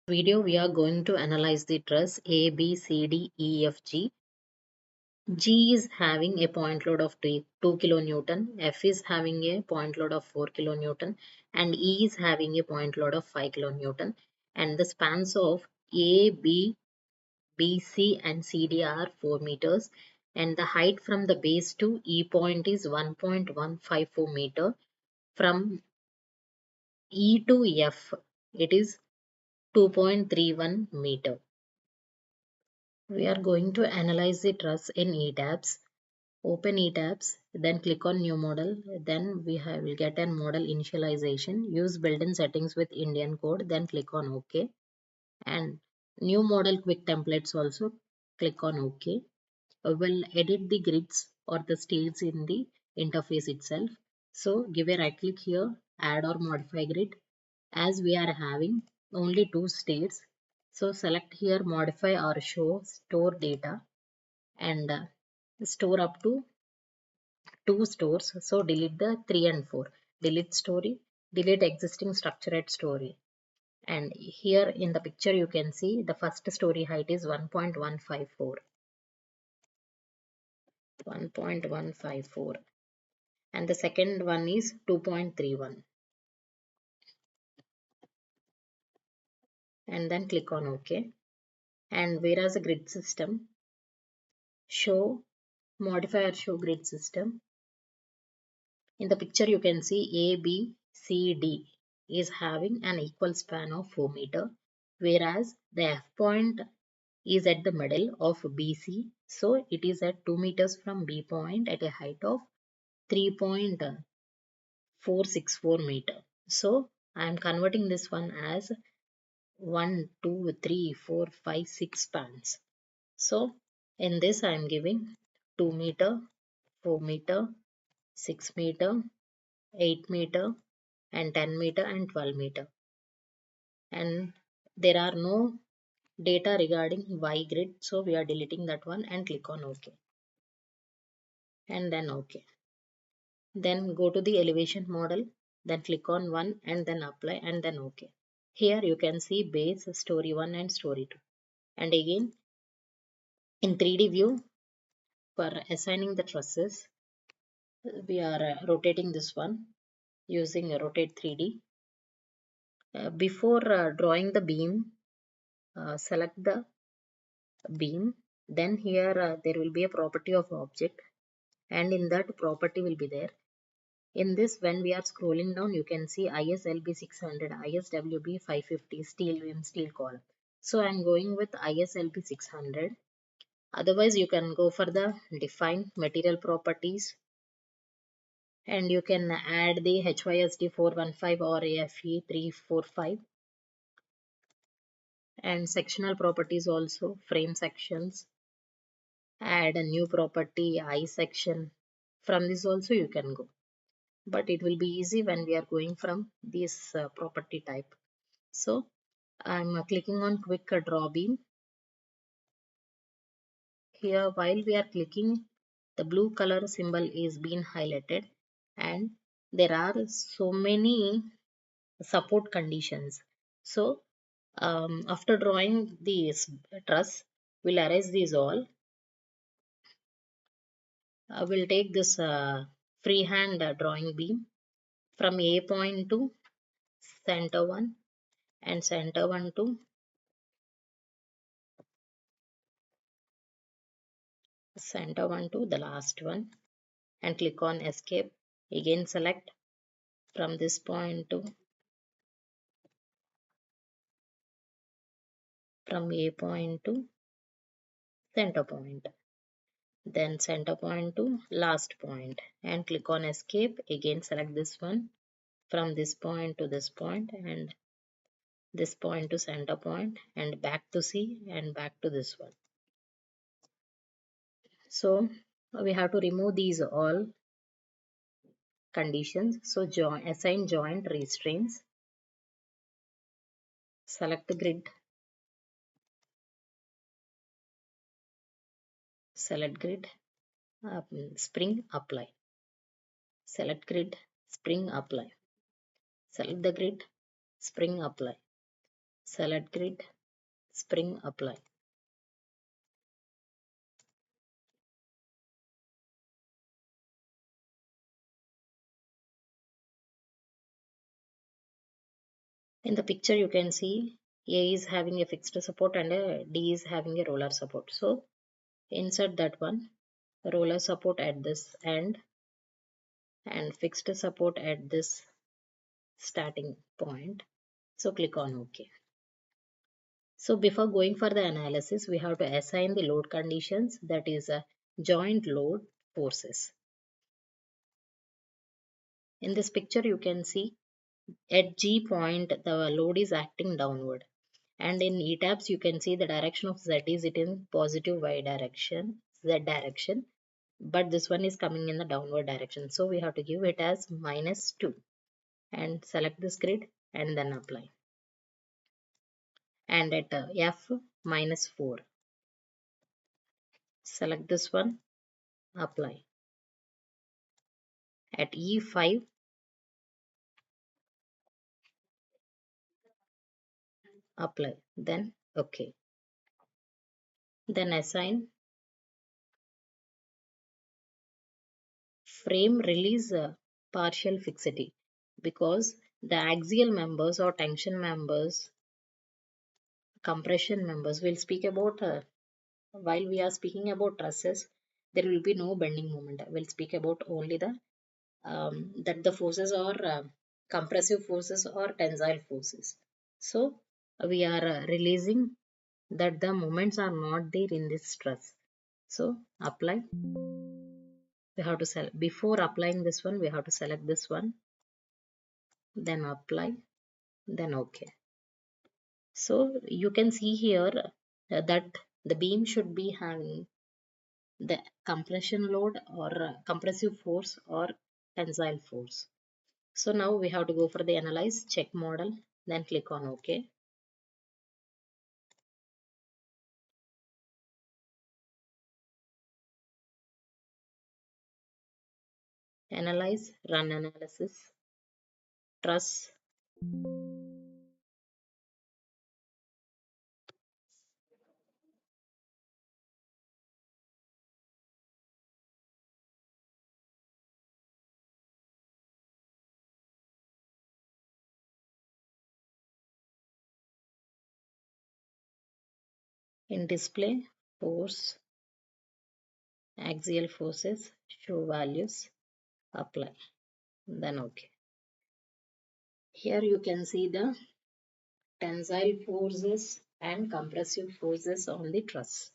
Video we are going to analyze the truss A, B, C, D, E, F, G. G is having a point load of 2 kilonewton, F is having a point load of 4 kilonewton, and E is having a point load of 5 kilonewton. And the spans of A, B, B, C, and C, D are 4 meters. And the height from the base to E point is 1.154 meter. From E to F, it is 2.31 meter. We are going to analyze the truss in Etabs. Open Etabs, then click on New Model. Then will get a model initialization. Use built-in settings with Indian code. Then click on OK. And New Model Quick Templates also. Click on OK. We'll edit the grids or the states in the interface itself. So give a right click here, add or modify grid. As we are having only two states, so select here modify or show store data and store up to two stores. So delete the 3 and 4. Delete story, delete existing structure at story. And here in the picture you can see the first story height is 1.154. 1.154 and the second one is 2.31, and then click on OK. And whereas a grid system, show modify or show grid system. In the picture you can see A, B, C, D is having an equal span of 4 meter, whereas the F point is at the middle of BC, so it is at 2 meters from B point at a height of 3.464 meter. So I am converting this one as 1, 2, 3, 4, 5, 6 spans. So in this I am giving 2 meter, 4 meter, 6 meter, 8 meter, and 10 meter and 12 meter. And there are no data regarding Y grid, so we are deleting that one and click on OK. And then OK. Then go to the elevation model, then click on one and then apply and then OK. Here you can see base, story 1 and story 2. And again in 3D view, for assigning the trusses, we are rotating this one using rotate 3D. Before drawing the beam, select the beam. Then here there will be a property of object, and in that property will be there. In this, when we are scrolling down, you can see ISLB 600, ISWB 550, steel beam, steel column. So I'm going with ISLB 600. Otherwise, you can go for the define material properties, and you can add the HYSD 415 or AFE 345. And sectional properties also, frame sections. Add a new property, I section. From this also you can go. But it will be easy when we are going from this property type. So I'm clicking on quick draw beam. Here while we are clicking, the blue color symbol is being highlighted, and there are so many support conditions. So after drawing this truss, we'll erase these all. We'll take this freehand drawing beam from A point to center 1 and center 1 to the last one, and click on escape. Again select from this point to from A point to center point, then center point to last point, and click on escape. Again select this one from this point to this point, and this point to center point, and back to C and back to this one. So we have to remove these all conditions. So assign joint restraints, select the grid, select grid, spring apply, select grid, spring apply, select the grid, spring apply, select grid, spring, apply. In the picture you can see A is having a fixed support and a D is having a roller support. So insert that one, roller support at this end and fixed support at this starting point. So click on OK. So before going for the analysis, we have to assign the load conditions, that is a joint load forces. In this picture you can see at G point the load is acting downward, and in Etabs you can see the direction of Z is it in positive Y direction, Z direction, but this one is coming in the downward direction. So we have to give it as -2 and select this grid and then apply. And at F -4, select this one, apply. At E5, apply, then OK. Then assign frame release partial fixity, because the axial members or tension members, compression members, will speak about while we are speaking about trusses, there will be no bending moment. We'll speak about only the that the forces are compressive forces or tensile forces. So we are releasing that the moments are not there in this truss. So apply. We have to select, before applying this one we have to select this one, then apply, then OK. So you can see here that the beam should be having the compression load or compressive force or tensile force. So now we have to go for the analyze, check model, then click on OK. Analyze, run analysis, truss, in display, force, axial forces, show values, apply, then OK. Here you can see the tensile forces and compressive forces on the truss.